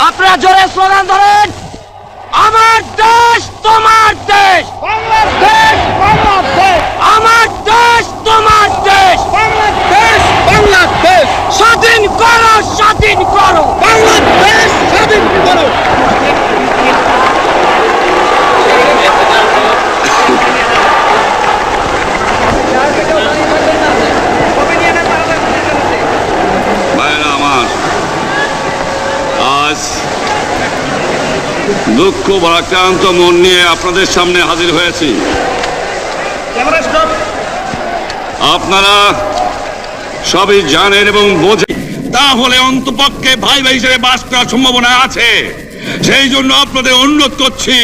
আপনারা জোরে স্লোগান ধরেন, আমার দেশ তোমার দেশ, বাংলাদেশ বাংলাদেশ আমার দেশ তোমার দেশ, বাংলাদেশ বাংলাদেশ স্বাধীন করো, স্বাধীন করো। বাংলাদেশ স্বাধীন করো। ভাইরা আমার, আজ দুঃখ ভারাক্রান্ত মন নিয়ে আপনাদের সামনে হাজির হয়েছি। আপনারা সবই জানেন এবং বোঝেন, তাহলে অন্তপক্ষে ভাই ভাই হিসেবে বাস করার সম্ভাবনা আছে। সেই জন্য আপনাদের অনুরোধ করছি,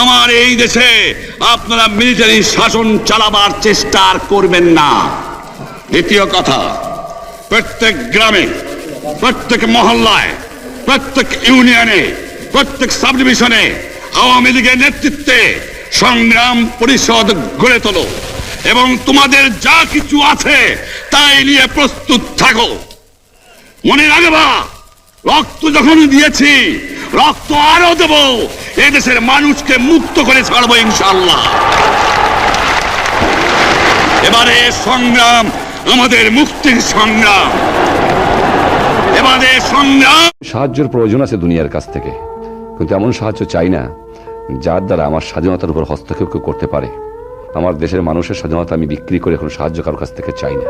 আমার এই দেশে আপনারা মিলিটারি শাসন চালাবার চেষ্টা আর করবেন না। দ্বিতীয় কথা, প্রত্যেক গ্রামে, প্রত্যেক মহল্লায়, প্রত্যেক ইউনিয়নে, প্রত্যেক সাব ডিভিশনে আওয়ামী লীগের নেতৃত্বে সংগ্রাম পরিষদ গড়ে তোলো এবং তোমাদের যা কিছু আছে তাই নিয়ে প্রস্তুত থাকো। মনে রাখবা, রক্ত যখন দিয়েছি, রক্ত আরো দেব। এদেশের মানুষকে মুক্ত করে ছাড়বো ইনশাআল্লাহ। এবারে সংগ্রাম আমাদের মুক্তির সংগ্রাম, এবারে সংগ্রাম। সাহায্যের প্রয়োজন আছে দুনিয়ার কাছ থেকে, কিন্তু এমন সাহায্য চাই না যার দ্বারা আমার স্বাধীনতার উপর হস্তক্ষেপ কেউ করতে পারে। আমার দেশের মানুষের স্বাধীনতা আমি বিক্রি করে এখন সাহায্য কারোর কাছ থেকে চাই না।